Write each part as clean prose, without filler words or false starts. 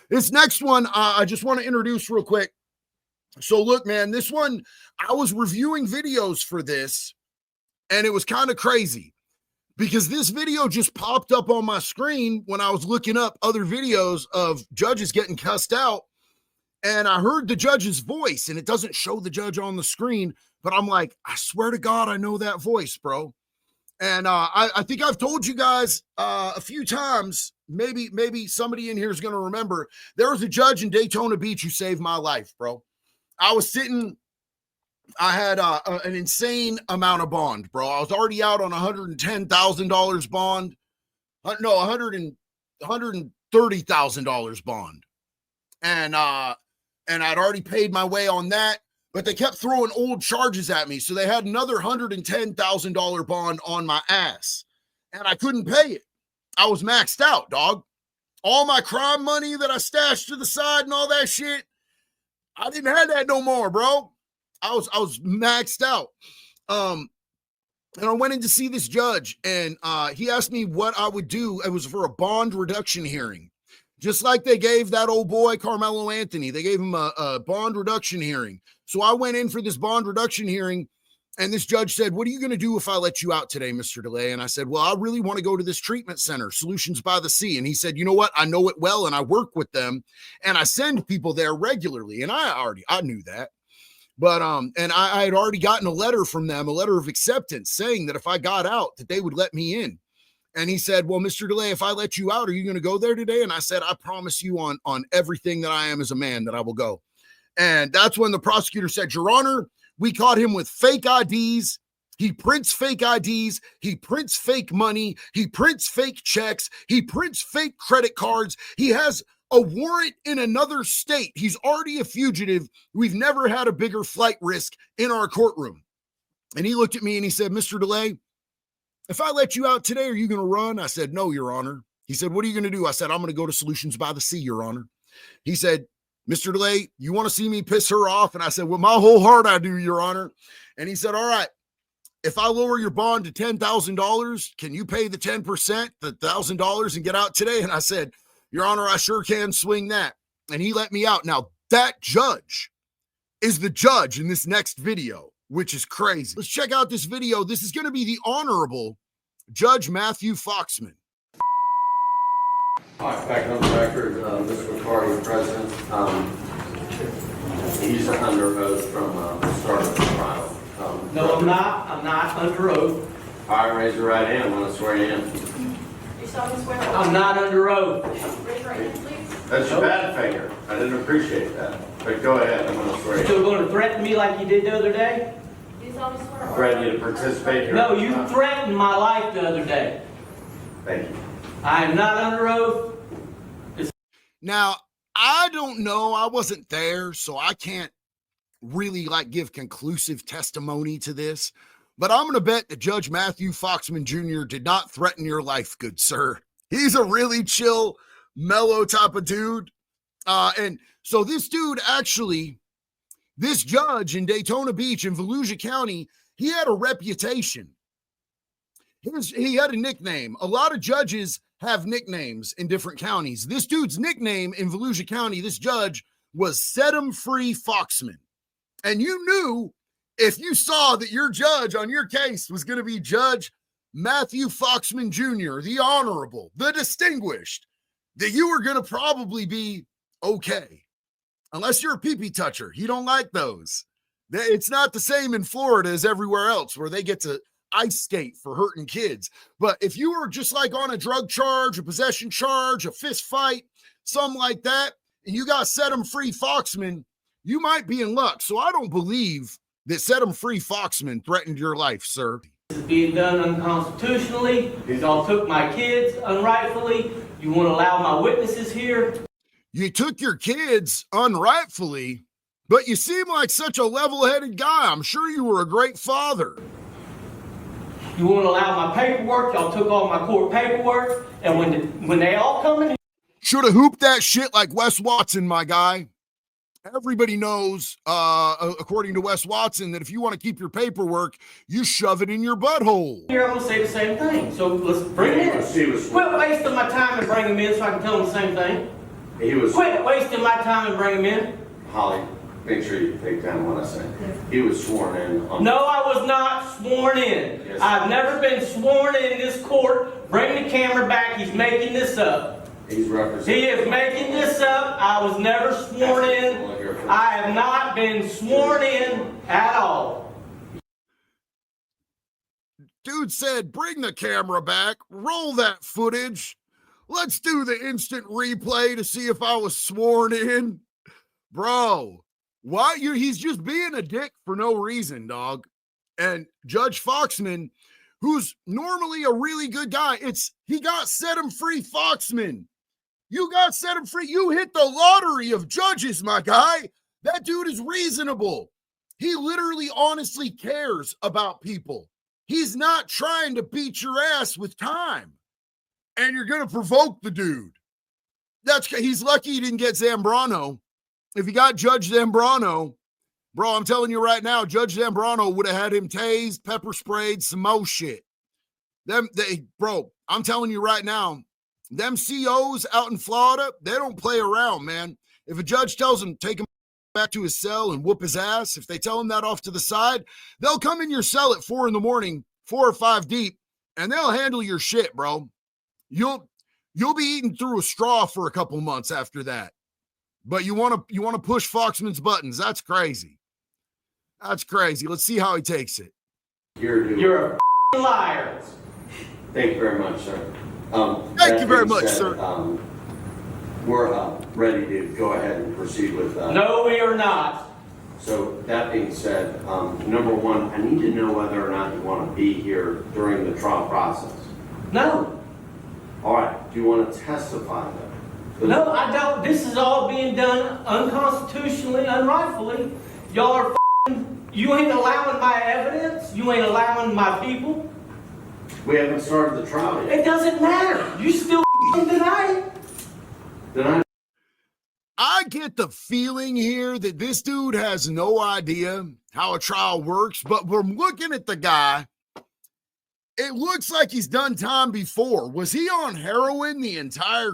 This next one, I just want to introduce real quick. So look, man, this one, I was reviewing videos for this, and it was kind of crazy because this video just popped up on my screen when I was looking up other videos of judges getting cussed out. And I heard the judge's voice, and it doesn't show the judge on the screen, but I'm like, I swear to God, I know that voice, bro. And I think I've told you guys a few times, maybe somebody in here is going to remember, there was a judge in Daytona Beach who saved my life, bro. I was sitting, I had an insane amount of bond, bro. I was already out on $110,000 bond. No, $130,000 bond. And I'd already paid my way on that. But they kept throwing old charges at me. So they had another $110,000 bond on my ass. And I couldn't pay it. I was maxed out, dog. All my crime money that I stashed to the side and all that shit, I didn't have that no more, bro. I was maxed out. And I went in to see this judge, and he asked me what I would do. It was for a bond reduction hearing. Just like they gave that old boy, Carmelo Anthony. They gave him a bond reduction hearing. So I went in for this bond reduction hearing, and this judge said, what are you going to do if I let you out today, Mr. DeLay? And I said, well, I really want to go to this treatment center, Solutions by the Sea. And he said, you know what? I know it well, and I work with them, and I send people there regularly. And I knew that. But, and I had already gotten a letter from them, a letter of acceptance saying that if I got out, that they would let me in. And he said, well, Mr. DeLay, if I let you out, are you going to go there today? And I said, I promise you on everything that I am as a man that I will go. And that's when the prosecutor said, Your Honor, we caught him with fake IDs. He prints fake IDs. He prints fake money. He prints fake checks. He prints fake credit cards. He has a warrant in another state. He's already a fugitive. We've never had a bigger flight risk in our courtroom. And he looked at me and he said, Mr. DeLay, if I let you out today, are you going to run? I said, no, Your Honor. He said, what are you going to do? I said, I'm going to go to Solutions by the Sea, Your Honor. He said, Mr. DeLay, you want to see me piss her off? And I said, with my whole heart, I do, Your Honor. And he said, all right, if I lower your bond to $10,000, can you pay the 10%, the $1,000 and get out today? And I said, Your Honor, I sure can swing that. And he let me out. Now, that judge is the judge in this next video, which is crazy. Let's check out this video. This is going to be the Honorable Judge Matthew Foxman. All right, back on the record, Mr. McCarty, President, he's under oath from the start of the trial. No, I'm not. I'm not under oath. All right, raise your right hand. I'm going to swear you in. You solemnly swear that I'm not under oath. raise your right hand, please. That's your bad finger. I didn't appreciate that. But go ahead. I'm going to swear you Still in. going to threaten me like you did the other day? You solemnly swear. I threatened you to participate here. No, you threatened my life the other day. Thank you. I am not under oath. Now, I don't know. I wasn't there, so I can't really give conclusive testimony to this. But I'm going to bet that Judge Matthew Foxman Jr. did not threaten your life, good sir. He's a really chill, mellow type of dude. And so this dude actually, this judge in Daytona Beach in Volusia County, he had a reputation. He had a nickname. A lot of judges have nicknames in different counties. This dude's nickname in Volusia County, this judge, was Set 'em Free Foxman. And you knew if you saw that your judge on your case was going to be Judge Matthew Foxman Jr., the Honorable, the Distinguished, that you were going to probably be okay. Unless you're a pee-pee toucher. You don't like those. It's not the same in Florida as everywhere else where they get to ice skate for hurting kids. But if you were just on a drug charge, a possession charge, a fist fight, something like that, and you got Set 'em Free Foxman, you might be in luck. So I don't believe that Set 'em Free Foxman threatened your life, sir. This is being done unconstitutionally. Y'all took my kids unrightfully. You want to allow my witnesses here? You took your kids unrightfully, but you seem like such a level-headed guy. I'm sure you were a great father. You want to allow my paperwork? Y'all took all my court paperwork. And when they all come in, Should have hooped that shit like Wes Watson, my guy. Everybody knows, according to Wes Watson, that if you want to keep your paperwork, you shove it in your butthole. here I'm going to say the same thing. So let's bring it in. Let's see what's Quit wasting my time and bring them in so I can tell them the same thing. He was. Quit wasting my time and bring him in. Holly, make sure you take down what I say. He was sworn in on. No, I was not sworn in. Yes. I've never been sworn in this court. Bring the camera back. He's making this up. He's representing. He is making this up. I was never sworn in. I have not been sworn in at all. Dude said, bring the camera back, roll that footage. Let's do the instant replay to see if I was sworn in. Bro, why he's just being a dick for no reason, dog. And Judge Foxman, who's normally a really good guy, he got set him free, Foxman. You got set him free. You hit the lottery of judges, my guy. That dude is reasonable. He literally honestly cares about people. He's not trying to beat your ass with time. And you're going to provoke the dude. He's lucky he didn't get Zambrano. If he got Judge Zambrano, bro, I'm telling you right now, Judge Zambrano would have had him tased, pepper sprayed, some more shit. Bro, I'm telling you right now, them COs out in Florida, they don't play around, man. If a judge tells him, take him back to his cell and whoop his ass, if they tell him that off to the side, they'll come in your cell at 4 a.m, 4 or 5 deep, and they'll handle your shit, bro. You'll be eating through a straw for a couple months after that. But you want to push Foxman's buttons. That's crazy. That's crazy. Let's see how he takes it. You're a liar. Thank you very much, sir. Thank you very much, sir. We're ready to go ahead and proceed with. No, we are not. So that being said, number one, I need to know whether or not you want to be here during the trial process. No. All right. Do you want to testify though? No, I don't. This is all being done unconstitutionally, unrightfully. Y'all are you ain't allowing my evidence. You ain't allowing my people. We haven't started the trial yet. It doesn't matter. You still deny it. Then I get the feeling here that this dude has no idea how a trial works, but from looking at the guy, it looks like he's done time before. Was he on heroin the entire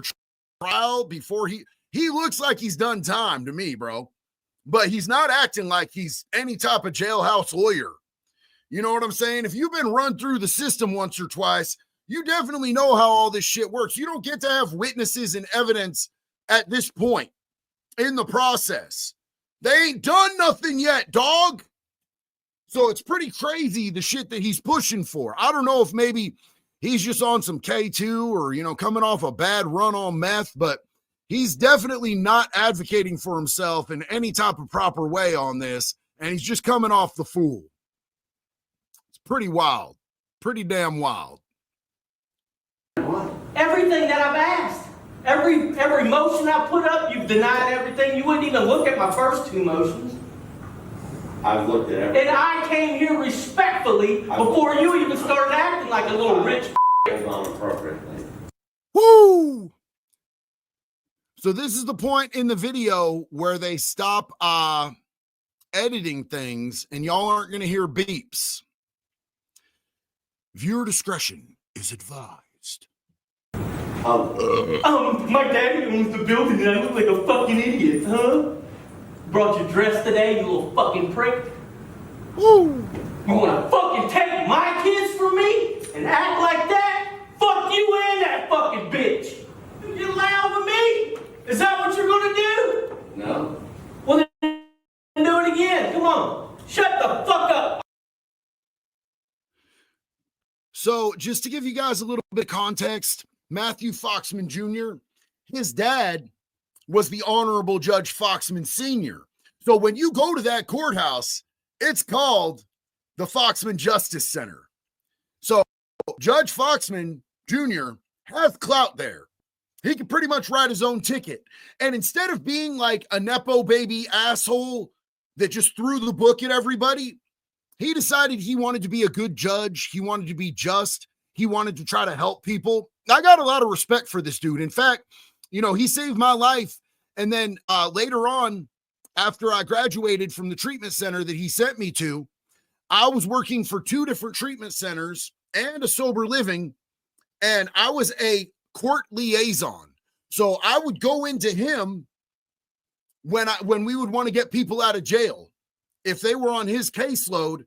trial before he looks like he's done time to me, bro. But he's not acting like he's any type of jailhouse lawyer. You know what I'm saying? If you've been run through the system once or twice, you definitely know how all this shit works. You don't get to have witnesses and evidence at this point in the process. They ain't done nothing yet, dog. So it's pretty crazy the shit that he's pushing for. I don't know if maybe he's just on some K2 or, coming off a bad run on meth, but he's definitely not advocating for himself in any type of proper way on this. And he's just coming off the fool. It's pretty wild. Pretty damn wild. Everything that I've asked. Every motion I put up, you've denied everything. You wouldn't even look at my first 2 motions. I've looked at everything. And I came here respectfully before you even started acting like a little rich. Hold on appropriately. Woo! So this is the point in the video where they stop editing things and y'all aren't going to hear beeps. Viewer discretion is advised. My daddy owns the building and I look like a fucking idiot, huh? Brought your dress today, you little fucking prick. Woo! You wanna fucking take my kids from me and act like that? Fuck you and that fucking bitch. You loud with me? Is that what you're gonna do? No. Well then do it again. Come on. Shut the fuck up. So just to give you guys a little bit of context, Matthew Foxman Jr., his dad was the Honorable Judge Foxman Sr. So when you go to that courthouse, it's called the Foxman Justice Center. So Judge Foxman Jr. has clout there. He can pretty much write his own ticket. And instead of being like a Nepo baby asshole that just threw the book at everybody, he decided he wanted to be a good judge. He wanted to be just. He wanted to try to help people. I got a lot of respect for this dude. In fact, he saved my life. And then later on, after I graduated from the treatment center that he sent me to, I was working for 2 different treatment centers and a sober living. And I was a court liaison. So I would go into him when we would want to get people out of jail. If they were on his caseload,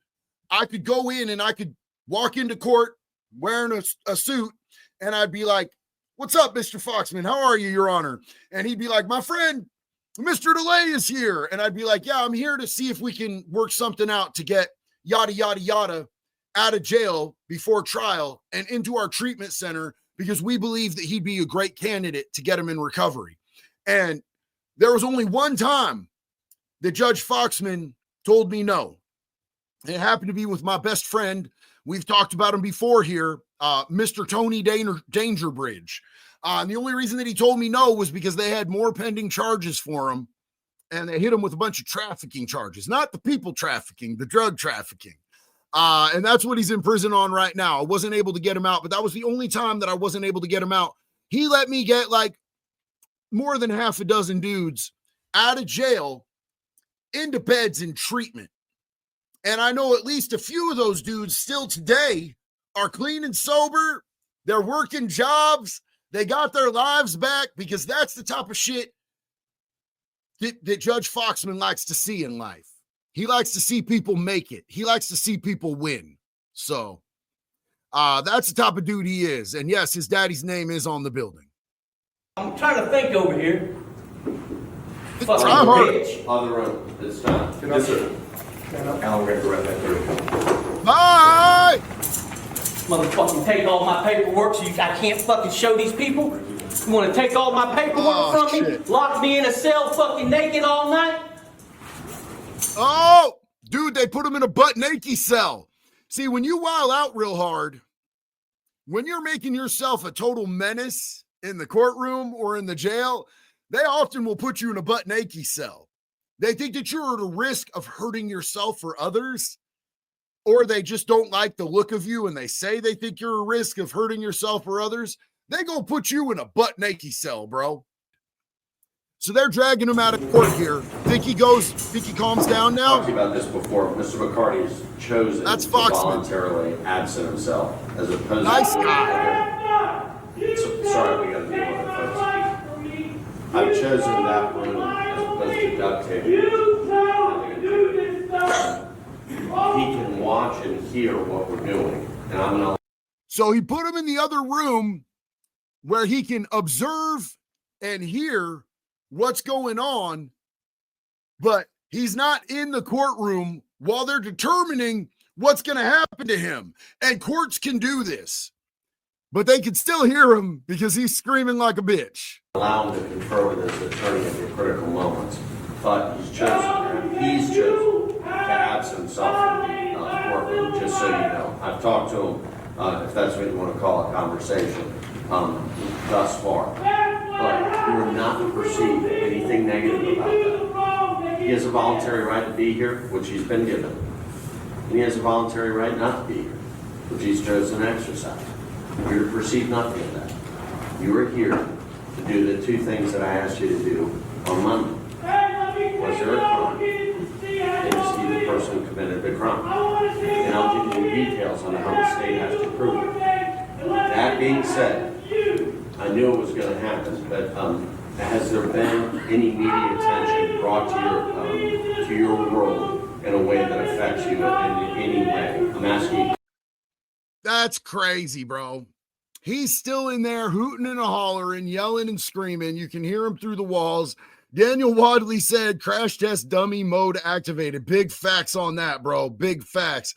I could go in and I could walk into court wearing a suit, and I'd be like, "What's up, Mr. Foxman? How are you, Your Honor?" And he'd be like, "My friend, Mr. DeLay is here." And I'd be like, "Yeah, I'm here to see if we can work something out to get yada, yada, yada out of jail before trial and into our treatment center, because we believe that he'd be a great candidate to get him in recovery." And there was only one time that Judge Foxman told me no. It happened to be with my best friend. We've talked about him before here, Mr. Tony Dangerbridge. And the only reason that he told me no was because they had more pending charges for him, and they hit him with a bunch of trafficking charges, not the people trafficking, the drug trafficking. And that's what he's in prison on right now. I wasn't able to get him out, but that was the only time that I wasn't able to get him out. He let me get like more than half a dozen dudes out of jail into beds in treatment. And I know at least a few of those dudes still today are clean and sober. They're working jobs. They got their lives back, because that's the type of shit that Judge Foxman likes to see in life. He likes to see people make it. He likes to see people win. So that's the type of dude he is. And yes, his daddy's name is on the building. I'm trying to think over here. Fucking Try hard. bitch. Other room, it's time. Yes, sir. Alan, we're going to direct that through. Bye. Motherfucking take all my paperwork so I can't fucking show these people? You want to take all my paperwork from me? Shit. Lock me in a cell fucking naked all night? Oh, dude, they put him in a butt naked cell. See, when you wild out real hard, when you're making yourself a total menace in the courtroom or in the jail, they often will put you in a butt naked cell. They think that you're at a risk of hurting yourself or others, or they just don't like the look of you and they say they think you're a risk of hurting yourself or others. They gonna put you in a butt naked cell, bro. So they're dragging him out of court here. Think he calms down now? Talked about this before. Mr. McCarty has chosen That's to Foxman. voluntarily absent himself as opposed Nice to. guy. Sorry, we got to deal with it, folks. I've chosen that room as opposed to duct tape. He can watch and hear what we're doing, and I'm going to. So he put him in the other room where he can observe and hear what's going on, but he's not in the courtroom while they're determining what's going to happen to him. And courts can do this, but they can still hear him because he's screaming like a bitch. Allow him to confer with his attorney at the critical moments, but he's chosen to absent himself from the courtroom, just so you know. I've talked to him, if that's what you want to call a conversation, thus far. But you are not to perceive anything negative about that. He has a voluntary right to be here, which he's been given. And he has a voluntary right not to be here, which he's chosen to exercise. You're to perceive nothing of that. You are here to do the two things that I asked you to do on Monday. Was there a crime? And to see the person who committed the crime. And I'll give you details on how the state has to prove it. That being said, I knew it was going to happen, but has there been any media attention brought to your world in a way that affects you in any way? I'm asking. That's crazy, bro. He's still in there hooting and hollering, yelling and screaming. You can hear him through the walls. Daniel Wadley said, crash test dummy mode activated. Big facts on that, bro. Big facts.